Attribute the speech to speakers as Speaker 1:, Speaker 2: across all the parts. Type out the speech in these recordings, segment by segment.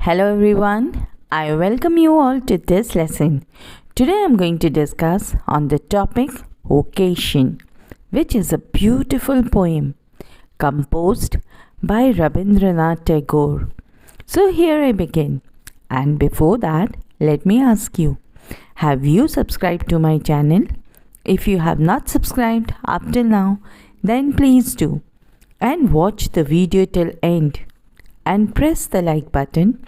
Speaker 1: Hello everyone, I welcome you all to this lesson. Today I am going to discuss on the topic Vocation, which is a beautiful poem composed by Rabindranath Tagore. So here I begin. And before that, let me ask you, have you subscribed to my channel? If you have not subscribed up till now, then please do. And watch the video till end. And press the like button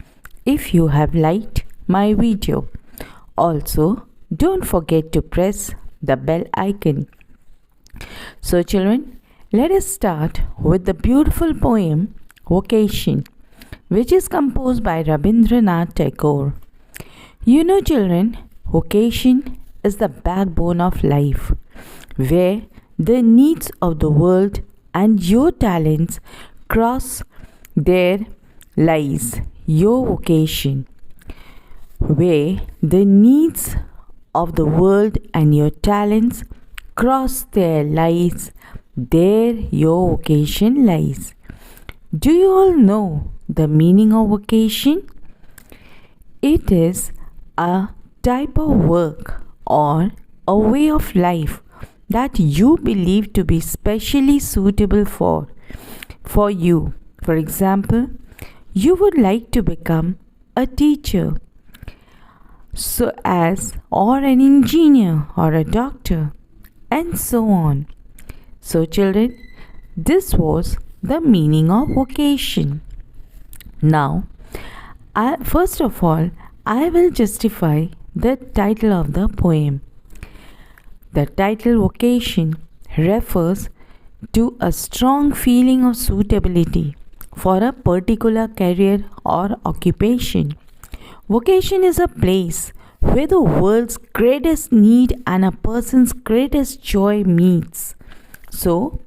Speaker 1: if you have liked my video. Also, don't forget to press the bell icon. So children, let us start with the beautiful poem Vocation, which is composed by Rabindranath Tagore. You know children, vocation is the backbone of life, where the needs of the world and your talents cross. There lies your vocation, where the needs of the world and your talents cross. There lies, there your vocation lies. Do you all know the meaning of vocation? It is a type of work or a way of life that you believe to be specially suitable for you. For example, you would like to become a teacher, or an engineer or a doctor, and so on. So children, this was the meaning of vocation. Now, first of all, I will justify the title of the poem. The title Vocation refers to a strong feeling of suitability for a particular career or occupation. Vocation is a place where the world's greatest need and a person's greatest joy meets. So,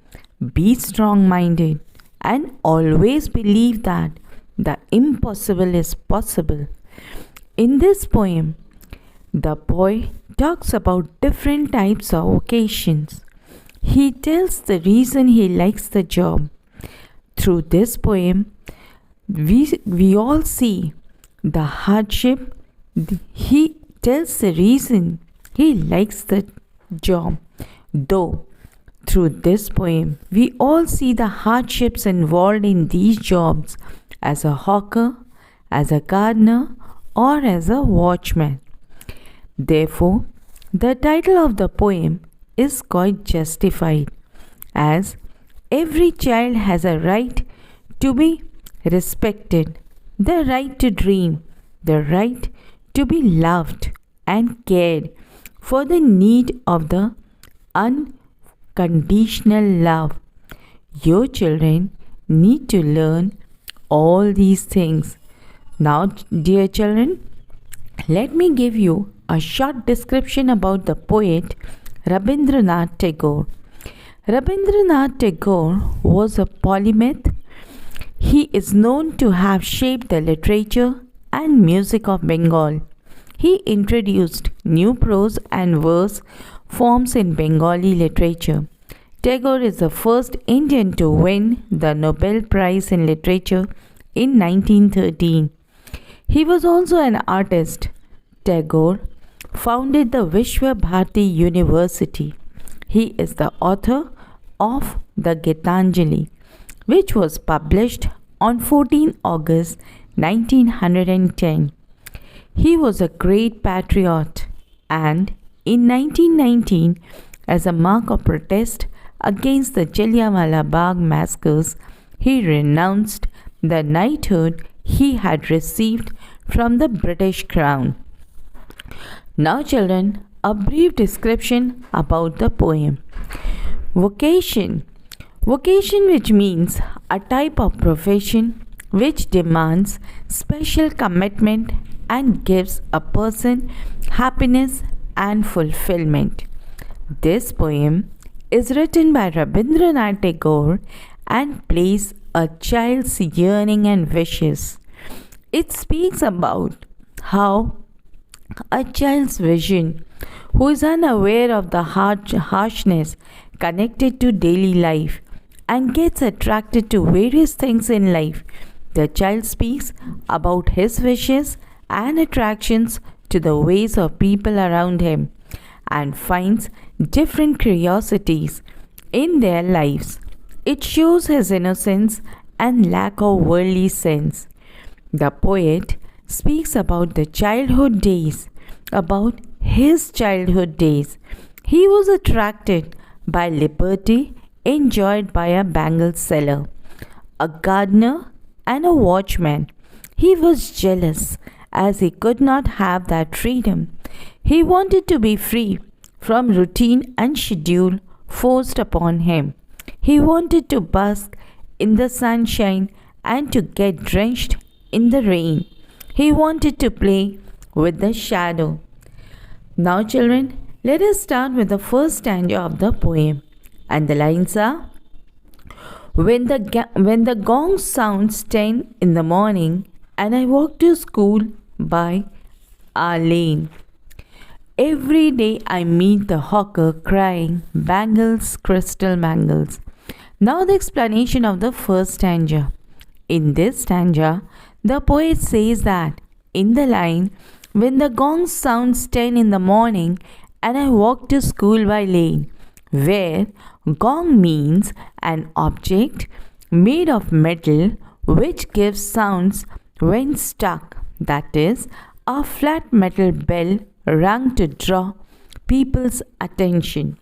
Speaker 1: be strong-minded and always believe that the impossible is possible. In this poem, the boy talks about different types of vocations. He tells the reason he likes the job. Through this poem, we all see the hardship. He tells the reason he likes the job. Though, through this poem, we all see the hardships involved in these jobs as a hawker, as a gardener, or as a watchman. Therefore, the title of the poem is quite justified, as every child has a right to be respected, the right to dream, the right to be loved and cared for, the need of the unconditional love. Your children need to learn all these things. Now, dear children, let me give you a short description about the poet Rabindranath Tagore. Rabindranath Tagore was a polymath. He is known to have shaped the literature and music of Bengal. He introduced new prose and verse forms in Bengali literature. Tagore is the first Indian to win the Nobel Prize in Literature in 1913. He was also an artist. Tagore founded the Vishwa Bharati University. He is the author of the Gitanjali, which was published on 14 August 1910. He was a great patriot, and in 1919, as a mark of protest against the Jallianwala Bagh massacres, he renounced the knighthood he had received from the British Crown. Now children, a brief description about the poem. Vocation. Vocation, which means a type of profession which demands special commitment and gives a person happiness and fulfillment. This poem is written by Rabindranath Tagore and plays a child's yearning and wishes. It speaks about how a child's vision, who is unaware of the harshness connected to daily life and gets attracted to various things in life, The child speaks about his wishes and attractions to the ways of people around him and finds different curiosities in their lives. It shows his innocence and lack of worldly sense. The poet speaks about the childhood days, about his childhood days. He was attracted by liberty enjoyed by a bangle seller, a gardener, and a watchman. He was jealous as he could not have that freedom. He wanted to be free from routine and schedule forced upon him. He wanted to bask in the sunshine and to get drenched in the rain. He wanted to play with the shadow. Now, children, let us start with the first stanza of the poem. And the lines are: when the gong sounds 10 in the morning, and I walk to school by our lane. Every day I meet the hawker crying, bangles, crystal bangles. Now the explanation of the first stanza. In this stanza, the poet says that in the line, when the gong sounds 10 in the morning, and I walk to school by lane, where gong means an object made of metal which gives sounds when struck, that is, a flat metal bell rung to draw people's attention.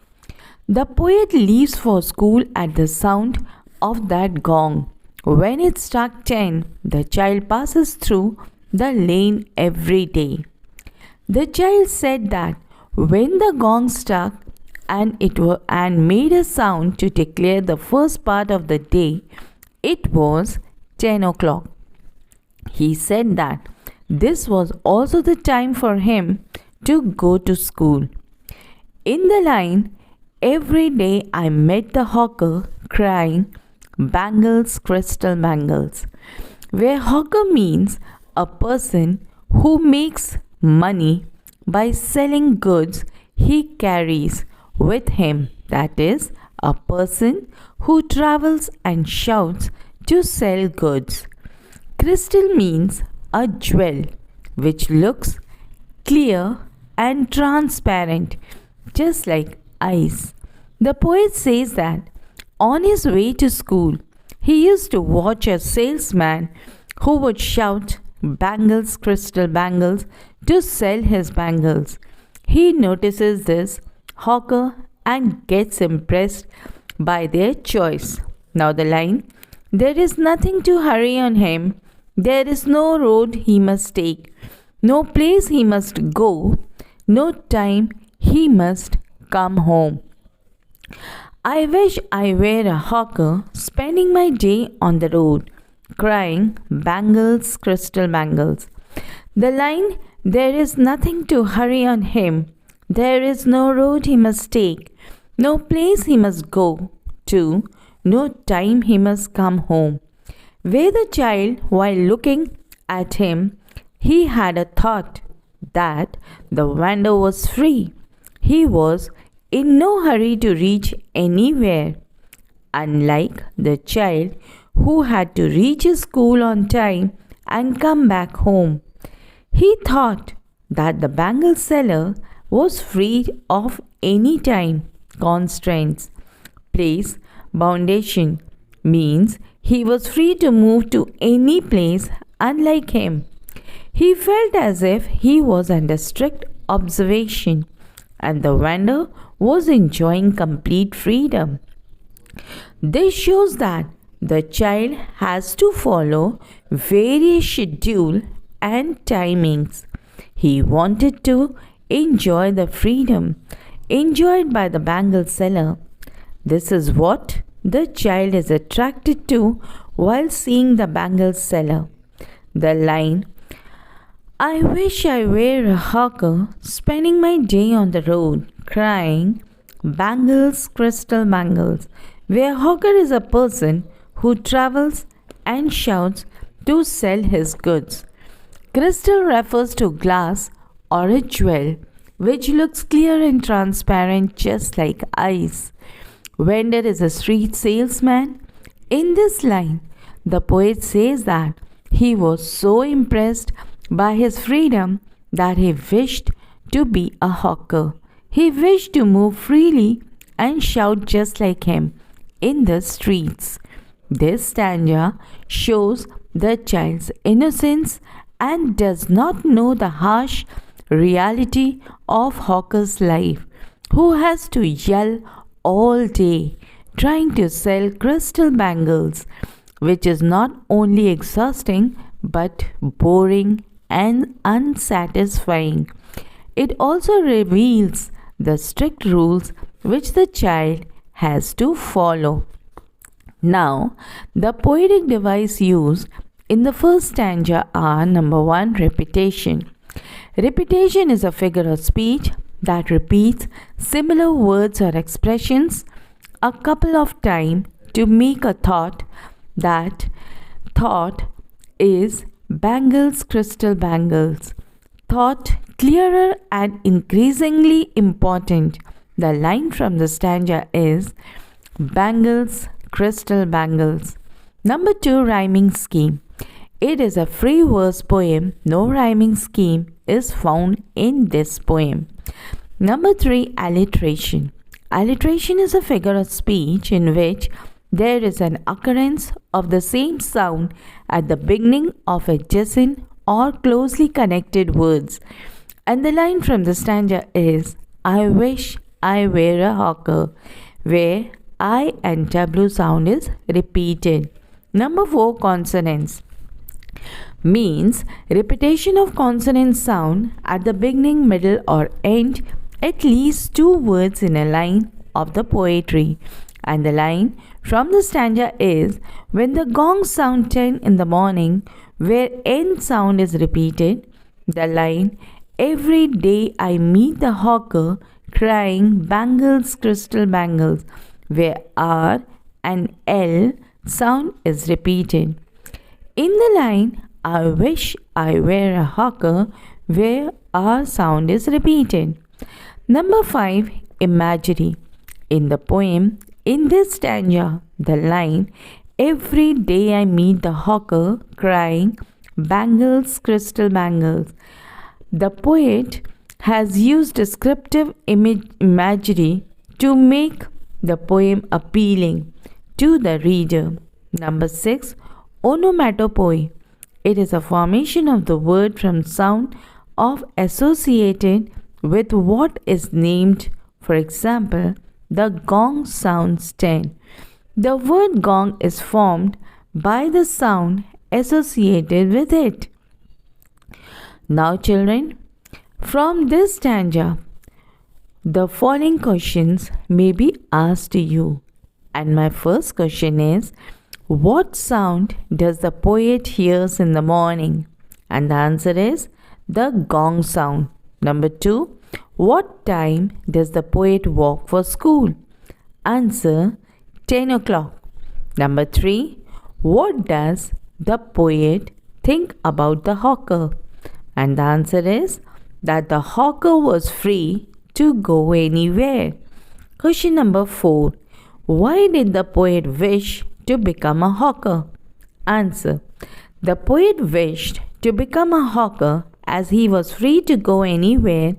Speaker 1: The poet leaves for school at the sound of that gong. When it struck 10, the child passes through the lane every day. The child said that when the gong struck and made a sound to declare the first part of the day, it was 10 o'clock. He said that this was also the time for him to go to school. In the line, every day I met the hawker crying, bangles, crystal bangles, where hawker means a person who makes money by selling goods he carries with him, that is, a person who travels and shouts to sell goods. Crystal means a jewel which looks clear and transparent, just like ice. The poet says that on his way to school, he used to watch a salesman who would shout bangles, crystal bangles to sell his bangles. He notices this hawker and gets impressed by their choice. Now the line, there is nothing to hurry on him. There is no road he must take, no place he must go, no time he must come home. I wish I were a hawker spending my day on the road, crying bangles, crystal bangles. The line, there is nothing to hurry on him, there is no road he must take, no place he must go to, no time he must come home. Where the child, while looking at him, he had a thought that the vendor was free. He was in no hurry to reach anywhere, unlike the child who had to reach his school on time and come back home. He thought that the bangle seller was free of any time constraints. Place, foundation means he was free to move to any place, unlike him. He felt as if he was under strict observation and the vendor was enjoying complete freedom. This shows that the child has to follow various schedule and timings. He wanted to enjoy the freedom enjoyed by the bangle seller. This is what the child is attracted to while seeing the bangle seller. The line, I wish I were a hawker spending my day on the road, crying bangles, crystal bangles, where hawker is a person who travels and shouts to sell his goods. Crystal refers to glass or a jewel which looks clear and transparent just like ice. Vendor is a street salesman. In this line, the poet says that he was so impressed by his freedom that he wished to be a hawker. He wished to move freely and shout just like him in the streets. This stanza shows the child's innocence and does not know the harsh reality of hawker's life, who has to yell all day trying to sell crystal bangles, which is not only exhausting but boring and unsatisfying. It also reveals the strict rules which the child has to follow. Now, the poetic device used in the first stanza are: number 1, repetition. Repetition is a figure of speech that repeats similar words or expressions a couple of times to make a thought. That thought is bangles, crystal bangles. Thought clearer and increasingly important. The line from the stanza is bangles, crystal bangles. Number 2, rhyming scheme. It is a free verse poem. No rhyming scheme is found in this poem. Number 3, alliteration. Alliteration is a figure of speech in which there is an occurrence of the same sound at the beginning of adjacent or closely connected words. And the line from the stanza is, I wish I were a hawker, where I and W sound is repeated. Number 4, consonants. Means repetition of consonant sound at the beginning, middle or end at least 2 words in a line of the poetry. And the line from the stanza is, when the gong sound 10 in the morning, where end sound is repeated. The line, every day I meet the hawker crying bangles, crystal bangles, where R and L sound is repeated. In the line, I wish I were a hawker, where R sound is repeated. Number 5, imagery. In the poem, in this stanza, the line, every day I meet the hawker crying bangles, crystal bangles. The poet has used descriptive imagery to make the poem appealing to the reader. Number 6, onomatopoeia. It is a formation of the word from sound of associated with what is named. For example, the gong sounds 10. The word gong is formed by the sound associated with it. Now children, from this stanza, the following questions may be asked to you. And my first question is, what sound does the poet hears in the morning? And the answer is the gong sound. Number 2, what time does the poet walk for school? Answer, 10 o'clock. Number 3, what does the poet think about the hawker? And the answer is that the hawker was free to go anywhere. Question number 4, why did the poet wish to become a hawker? Answer, the poet wished to become a hawker as he was free to go anywhere,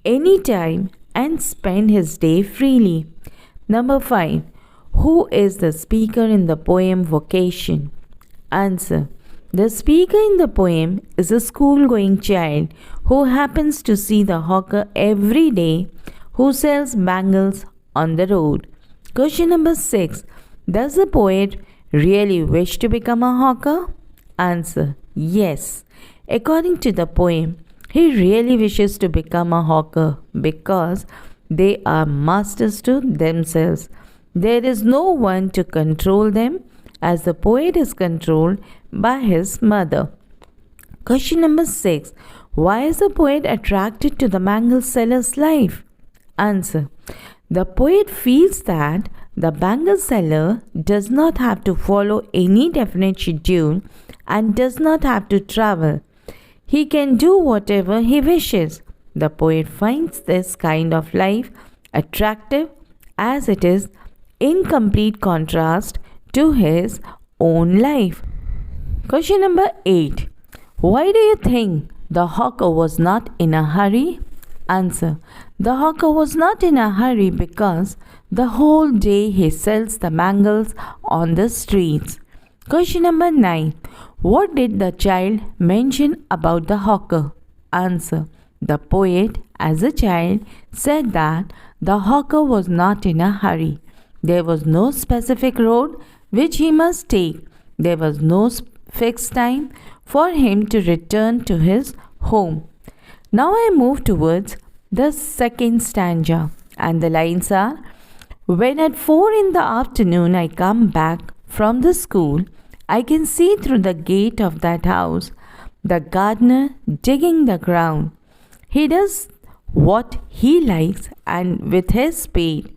Speaker 1: anytime and spend his day freely. Number 5, who is the speaker in the poem Vocation? Answer, the speaker in the poem is a school-going child who happens to see the hawker every day who sells bangles on the road. Question number 6, does the poet really wish to become a hawker? Answer, yes. According to the poem, he really wishes to become a hawker because they are masters to themselves. There is no one to control them, as the poet is controlled by his mother. Question number 6, why is the poet attracted to the bangle seller's life? Answer, the poet feels that the bangle seller does not have to follow any definite schedule and does not have to travel. He can do whatever he wishes. The poet finds this kind of life attractive as it is in complete contrast to his own life. Question number 8. Why do you think the hawker was not in a hurry? Answer. The hawker was not in a hurry because the whole day he sells the mangles on the streets. Question number 9. What did the child mention about the hawker? Answer. The poet, as a child, said that the hawker was not in a hurry. There was no specific road which he must take. There was no fixed time for him to return to his home. Now I move towards the second stanza, and the lines are: when at 4 in the afternoon I come back from the school, I can see through the gate of that house the gardener digging the ground. He does what he likes, and with his spade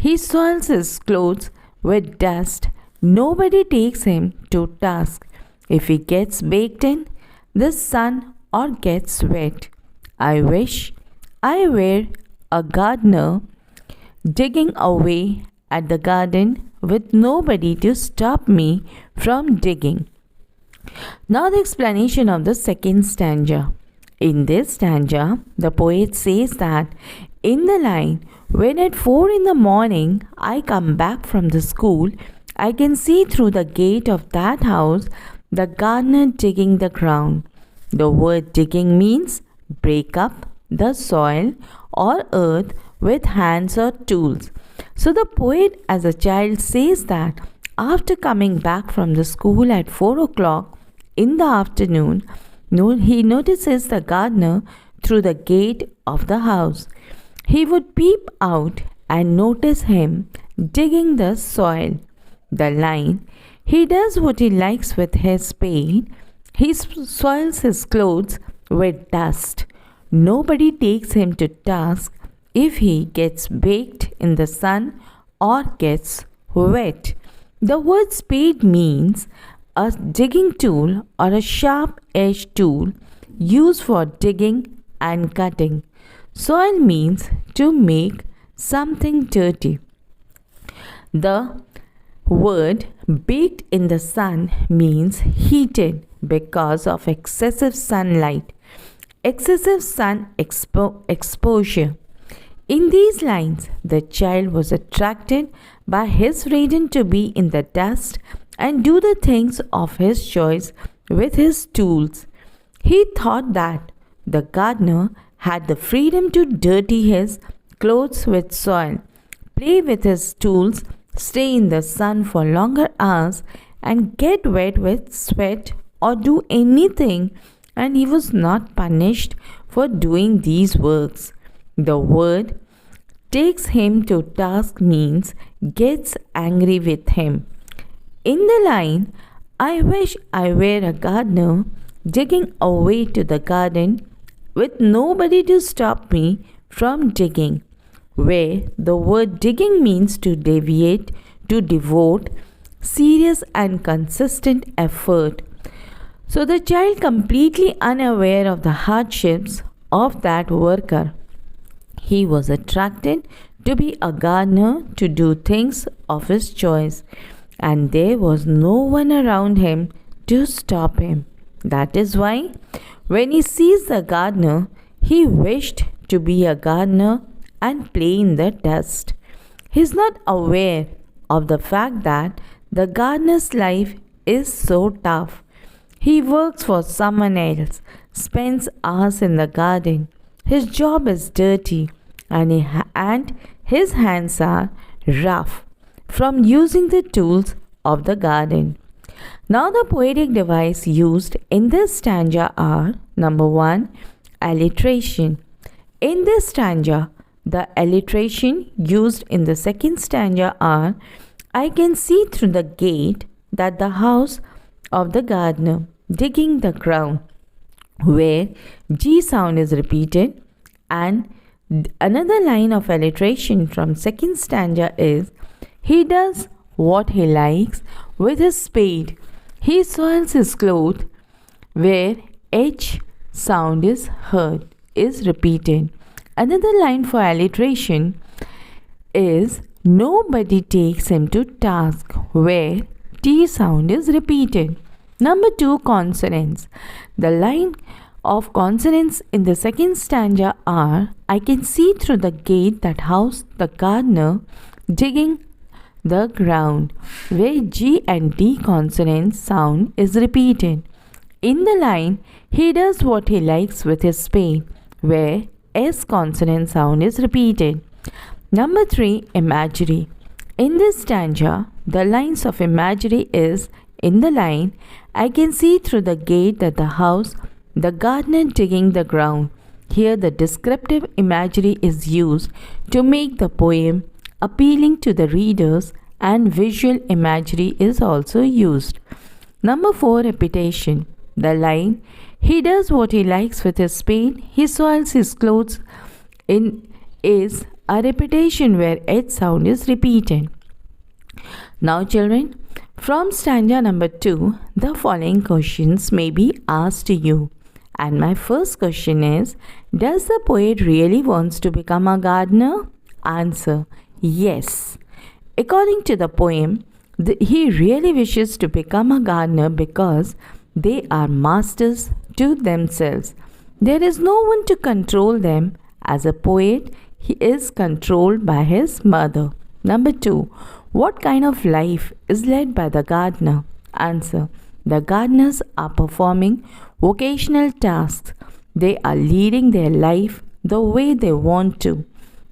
Speaker 1: he soils his clothes with dust. Nobody takes him to task if he gets baked in the sun or gets wet. I wish I were a gardener digging away at the garden with nobody to stop me from digging. Now the explanation of the second stanza. In this stanza, the poet says that in the line, when at 4 in the morning I come back from the school, I can see through the gate of that house the gardener digging the ground. The word digging means break up the soil or earth with hands or tools. So the poet, as a child, says that after coming back from the school at 4 o'clock in the afternoon, he notices the gardener through the gate of the house. He would peep out and notice him digging the soil. The line, he does what he likes with his spade, he soils his clothes with dust. Nobody takes him to task if he gets baked in the sun or gets wet. The word spade means a digging tool or a sharp-edged tool used for digging and cutting. Soil means to make something dirty. The word baked in the sun means heated because of excessive sunlight, excessive sun exposure. In these lines, the child was attracted by his freedom to be in the dust and do the things of his choice with his tools. He thought that the gardener had the freedom to dirty his clothes with soil, play with his tools, stay in the sun for longer hours, and get wet with sweat or do anything, and he was not punished for doing these works. The word takes him to task means gets angry with him. In the line, I wish I were a gardener digging away to the garden with nobody to stop me from digging, where the word digging means to deviate, to devote serious and consistent effort. So the child, completely unaware of the hardships of that worker, he was attracted to be a gardener, to do things of his choice, and there was no one around him to stop him. That is why, when he sees the gardener, he wished to be a gardener and play in the dust. He is not aware of the fact that the gardener's life is so tough. He works for someone else, spends hours in the garden. His job is dirty, and his hands are rough from using the tools of the garden. Now the poetic device used in this stanza are: number 1, alliteration. In this stanza, the alliteration used in the second stanza are: I can see through the gate that the house of the gardener digging the ground, where G sound is repeated, and another line of alliteration from second stanza is: he does what he likes with his spade. He soils his clothes, where H sound is heard, is repeated. Another line for alliteration is: nobody takes him to task, where T sound is repeated. Number 2, consonants. The line of consonants in the second stanza are: I can see through the gate that house the gardener digging the ground, where G and D consonant sound is repeated. In the line, he does what he likes with his spade, where S consonant sound is repeated. Number 3, imagery. In this stanza, the lines of imagery is: in the line, I can see through the gate that the house, the gardener digging the ground. Here the descriptive imagery is used to make the poem appealing to the readers, and visual imagery is also used. Number 4, repetition. The line, he does what he likes with his spade, he soils his clothes in, is a repetition where H sound is repeated. Now children, from stanza number 2, the following questions may be asked to you. And my first question is, does the poet really wants to become a gardener? Answer, yes. According to the poem, he really wishes to become a gardener because they are masters to themselves. There is no one to control them. As a poet, he is controlled by his mother. Number 2, what kind of life is led by the gardener? Answer, the gardeners are performing vocational tasks. They are leading their life the way they want to.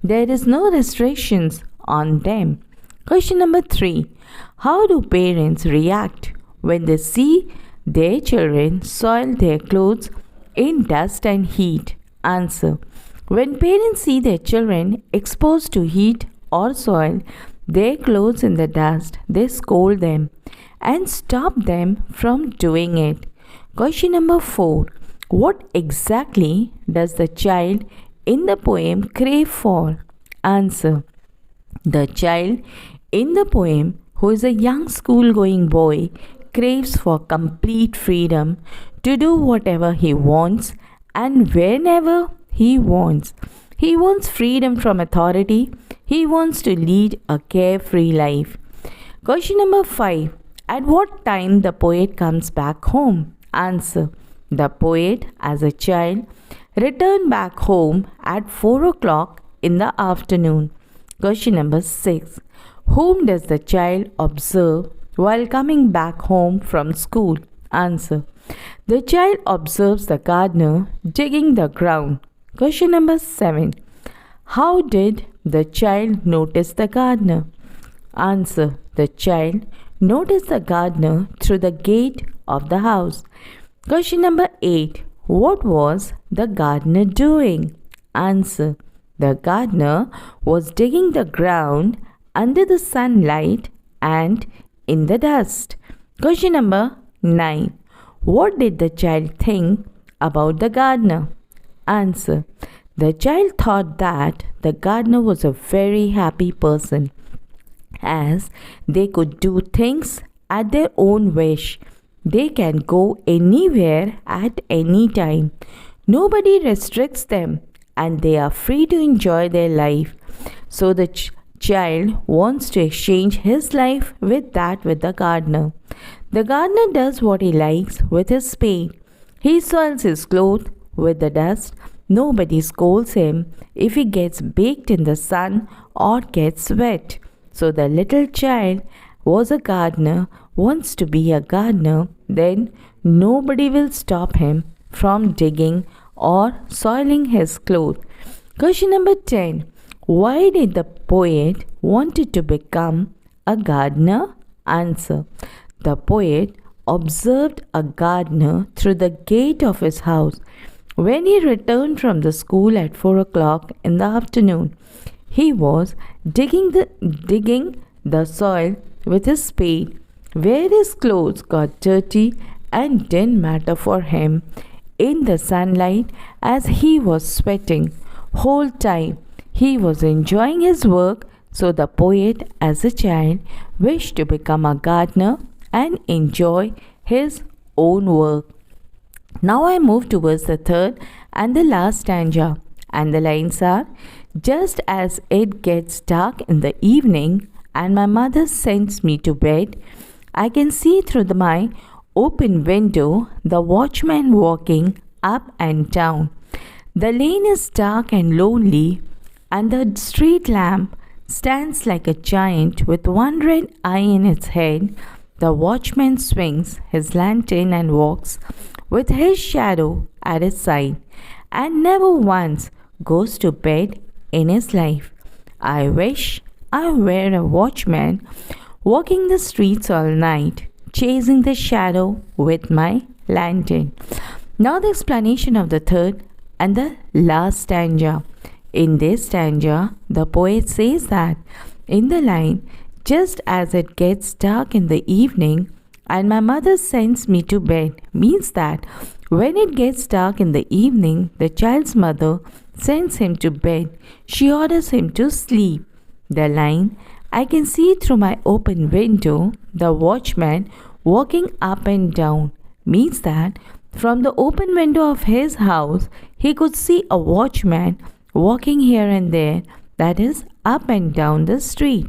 Speaker 1: There is no restrictions on them. Question number 3, how do parents react when they see their children soil their clothes in dust and heat? Answer, when parents see their children exposed to heat or soil their clothes in the dust, they scold them and stop them from doing it. Question number 4, what exactly does the child in the poem crave for? Answer, the child in the poem, who is a young school-going boy, craves for complete freedom to do whatever he wants and whenever he wants. He wants freedom from authority. He wants to lead a carefree life. Question number 5, at what time the poet comes back home? Answer, the poet as a child returned back home at 4 o'clock in the afternoon. Question number 6, whom does the child observe while coming back home from school? Answer, the child observes the gardener digging the ground. Question number 7, how did the child notice the gardener? Answer, the child noticed the gardener through the gate of the house. Question number 8, what was the gardener doing? Answer, the gardener was digging the ground under the sunlight and in the dust. Question number 9, what did the child think about the gardener? Answer, the child thought that the gardener was a very happy person, as they could do things at their own wish. They can go anywhere at any time. Nobody restricts them and they are free to enjoy their life. So the child wants to exchange his life with the gardener. The gardener does what he likes with his spade. He soils his clothes with the dust. Nobody scolds him if he gets baked in the sun or gets wet. So the little child was a gardener, wants to be a gardener, then nobody will stop him from digging or soiling his clothes. Question number 10. Why did the poet wanted to become a gardener? Answer. The poet observed a gardener through the gate of his house when he returned from the school at 4 o'clock in the afternoon. He was digging the soil with his spade, where his clothes got dirty and didn't matter for him in the sunlight, as he was sweating whole time. He was enjoying his work, so the poet as a child wished to become a gardener and enjoy his own work. Now I move towards the third and the last stanza, and the lines are: just as it gets dark in the evening and my mother sends me to bed, I can see through my open window the watchman walking up and down. The lane is dark and lonely, and the street lamp stands like a giant with one red eye in its head. The watchman swings his lantern and walks with his shadow at his side, and never once goes to bed in his life. I wish I were a watchman walking the streets all night, chasing the shadow with my lantern. Now, the explanation of the third and the last stanza. In this stanza, the poet says that in the line, just as it gets dark in the evening and my mother sends me to bed, means that when it gets dark in the evening, the child's mother sends him to bed. She orders him to sleep. The line, I can see through my open window the watchman walking up and down, means that from the open window of his house he could see a watchman walking here and there, that is, up and down the street.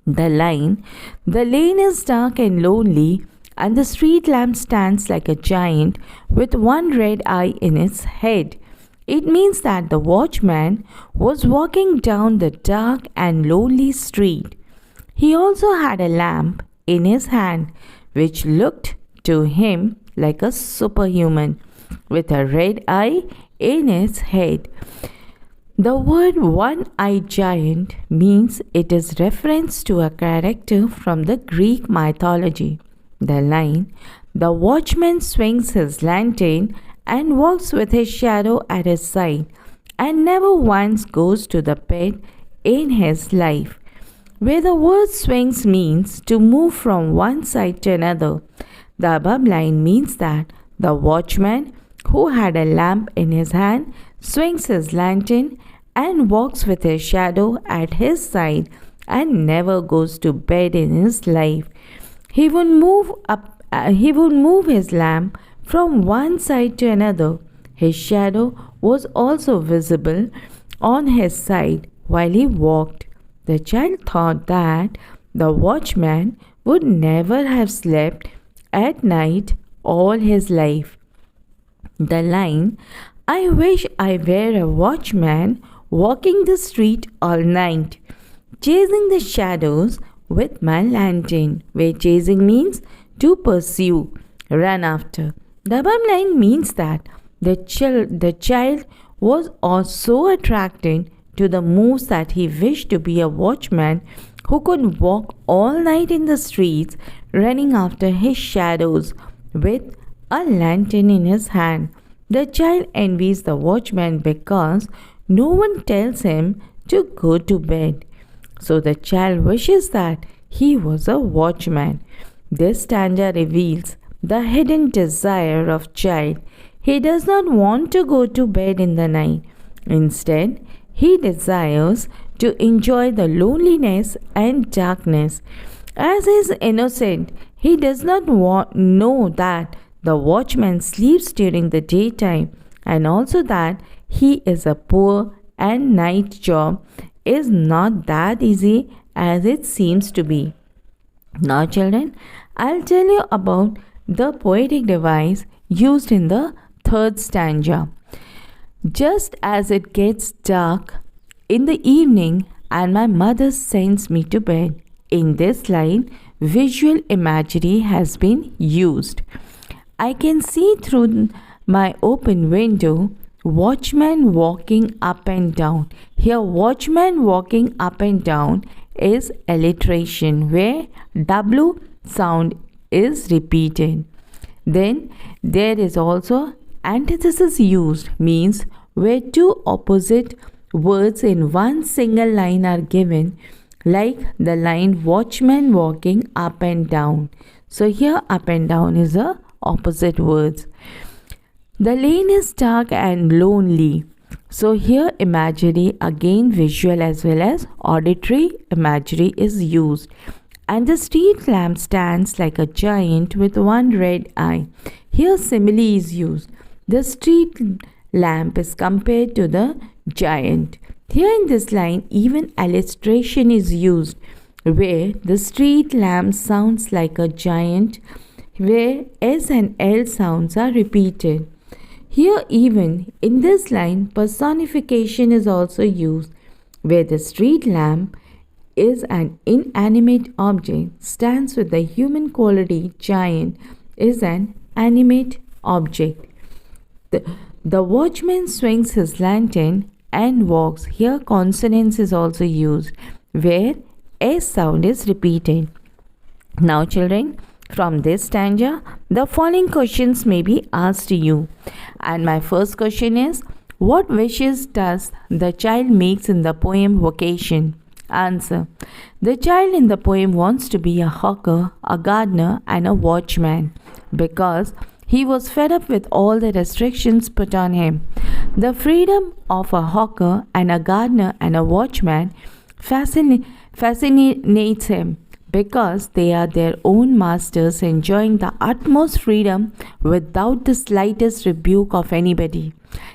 Speaker 1: The line, the lane is dark and lonely, and the street lamp stands like a giant with one red eye in its head. It means that the watchman was walking down the dark and lonely street. He also had a lamp in his hand, which looked to him like a superhuman, with a red eye in its head. The word one-eyed giant means it is reference to a character from the Greek mythology. The line, the watchman swings his lantern and walks with his shadow at his side, and never once goes to the bed in his life, where the word swings means to move from one side to another. The above line means that the watchman, who had a lamp in his hand, swings his lantern and walks with his shadow at his side and never goes to bed in his life. He would move his lamp from one side to another. His shadow was also visible on his side while he walked. The child thought that the watchman would never have slept at night all his life. The line, I wish I were a watchman walking the street all night, chasing the shadows with my lantern, where chasing means to pursue, run after. The above line means that the child was also attracted to the moves that he wished to be a watchman who could walk all night in the streets, running after his shadows with a lantern in his hand. The child envies the watchman because no one tells him to go to bed. So the child wishes that he was a watchman. This stanza reveals the hidden desire of child. He does not want to go to bed in the night. Instead, he desires to enjoy the loneliness and darkness. As he is innocent, he does not know that the watchman sleeps during the daytime, and also that he is a poor and night job is not that easy as it seems to be. Now, children, I'll tell you about the poetic device used in the third stanza. Just as it gets dark in the evening and my mother sends me to bed. In this line, visual imagery has been used. I can see through my open window watchman walking up and down. Here, watchman walking up and down is alliteration where W sound is repeated. Then there is also antithesis used, means where two opposite words in one single line are given, like the line watchman walking up and down. So here up and down is the opposite words. The lane is dark and lonely. So here imagery, again visual as well as auditory imagery is used. And the street lamp stands like a giant with one red eye. Here simile is used. The street lamp is compared to the giant. Here in this line, even alliteration is used. where the street lamp sounds like a giant, where S and L sounds are repeated. Here, even in this line, personification is also used, where the street lamp is an inanimate object, stands with the human quality, giant is an animate object. The watchman swings his lantern and walks. Here, consonance is also used, where S sound is repeated. Now, children, from this stanza, the following questions may be asked to you. And my first question is, what wishes does the child makes in the poem Vocation? Answer. The child in the poem wants to be a hawker, a gardener, and a watchman because he was fed up with all the restrictions put on him. The freedom of a hawker and a gardener and a watchman fascinates him because they are their own masters, enjoying the utmost freedom without the slightest rebuke of anybody.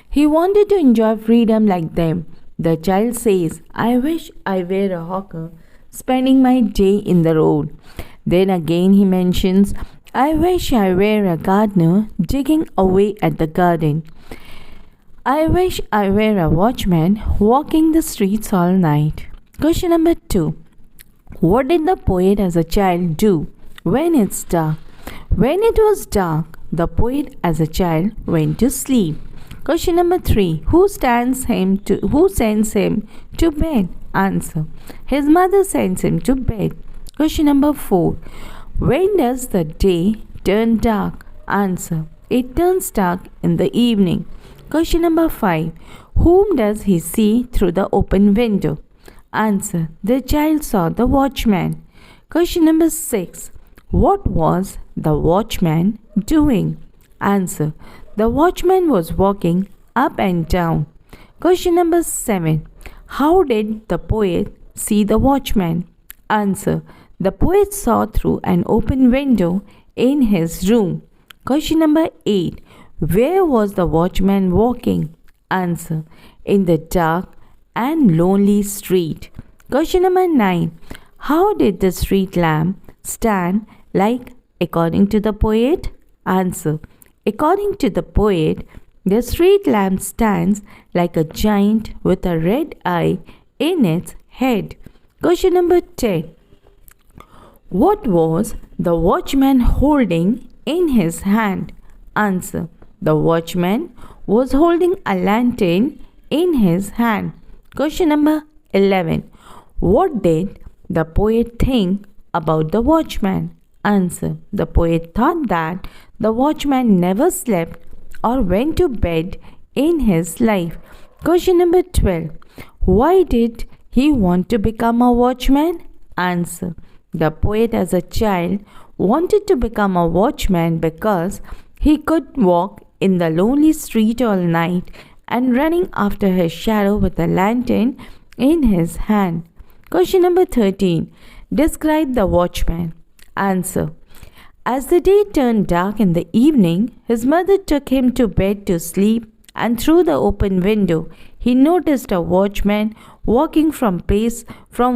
Speaker 1: He wanted to enjoy freedom like them. The child says, I wish I were a hawker, spending my day in the road. Then again he mentions, I wish I were a gardener, digging away at the garden. I wish I were a watchman, walking the streets all night. Question number 2. What did the poet as a child do when it's dark? When it was dark, the poet as a child went to sleep. Question number 3. Who sends him to bed? Answer. His mother sends him to bed. Question number 4. When does the day turn dark? Answer. It turns dark in the evening. Question number 5. Whom does he see through the open window? Answer. The child saw the watchman. Question number 6. What was the watchman doing? Answer. The watchman was walking up and down. Question number 7. How did the poet see the watchman? Answer. The poet saw through an open window in his room. Question number 8. Where was the watchman walking? Answer. In the dark and lonely street. Question number 9. How did the street lamp stand like according to the poet? Answer. According to the poet, the street lamp stands like a giant with a red eye in its head. Question number 10. What was the watchman holding in his hand? Answer. The watchman was holding a lantern in his hand. Question number 11. What did the poet think about the watchman? Answer. The poet thought that the watchman never slept or went to bed in his life. Question number 12. Why did he want to become a watchman? Answer. The poet as a child wanted to become a watchman because he could walk in the lonely street all night and running after his shadow with a lantern in his hand. Question number 13. Describe the watchman. Answer. As the day turned dark in the evening, his mother took him to bed to sleep, and through the open window he noticed a watchman walking from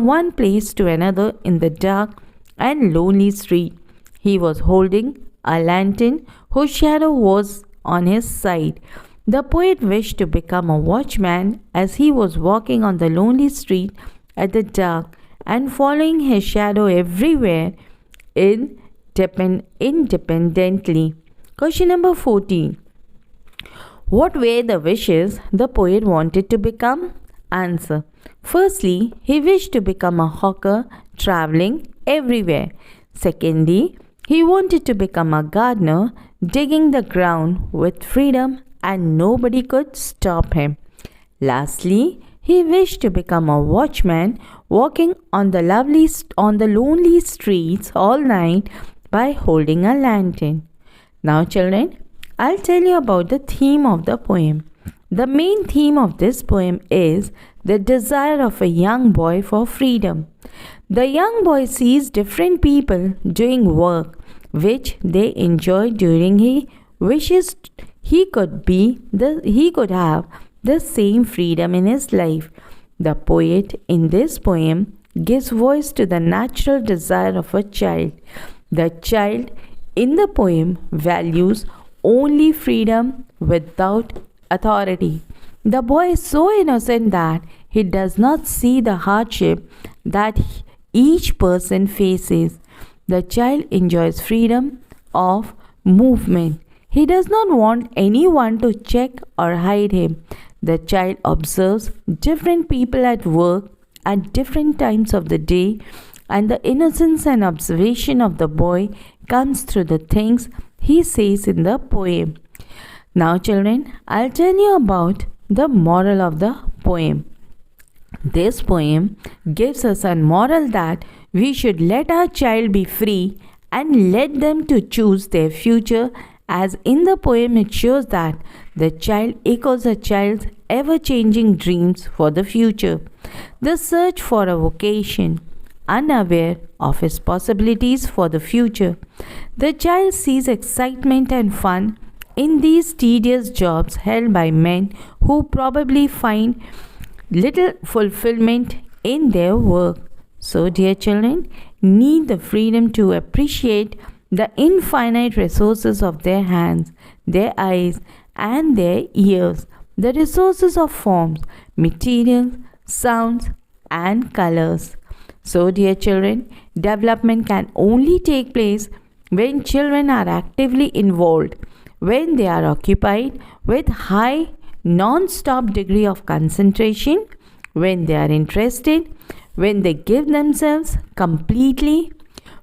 Speaker 1: one place to another in the dark and lonely street. He was holding a lantern whose shadow was on his side. The poet wished to become a watchman as he was walking on the lonely street at the dark and following his shadow everywhere independently. Question number 14. What were the wishes the poet wanted to become? Answer. Firstly, he wished to become a hawker traveling everywhere. Secondly, he wanted to become a gardener digging the ground with freedom and nobody could stop him. Lastly, he wished to become a watchman walking on the lonely streets all night by holding a lantern. Now children, I'll tell you about the theme of the poem. The main theme of this poem is the desire of a young boy for freedom. The young boy sees different people doing work which they enjoy during he wishes he could have the same freedom in his life. The poet in this poem gives voice to the natural desire of a child. The child in the poem values only freedom without authority. The boy is so innocent that he does not see the hardship that each person faces. The child enjoys freedom of movement. He does not want anyone to check or hide him. The child observes different people at work at different times of the day, and the innocence and observation of the boy comes through the things he says in the poem. Now, children, I'll tell you about the moral of the poem. This poem gives us a moral that we should let our child be free and let them to choose their future, as in the poem it shows that the child echoes a child's ever-changing dreams for the future. The search for a vocation, unaware of his possibilities for the future. The child sees excitement and fun in these tedious jobs held by men who probably find little fulfillment in their work. So, dear children, need the freedom to appreciate the infinite resources of their hands, their eyes, and their ears, the resources of forms, materials, sounds, and colors. So, dear children, development can only take place when children are actively involved, when they are occupied with high non-stop degree of concentration, when they are interested, when they give themselves completely,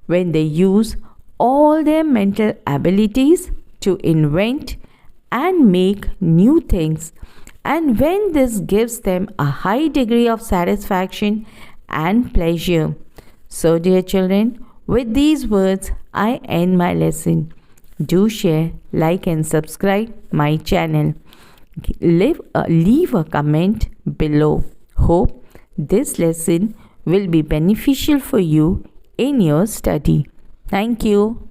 Speaker 1: when they use all their mental abilities to invent and make new things, and when this gives them a high degree of satisfaction and pleasure. So, dear children, with these words, I end my lesson. Do share, like, and subscribe my channel. Leave a comment below. Hope this lesson will be beneficial for you in your study. Thank you.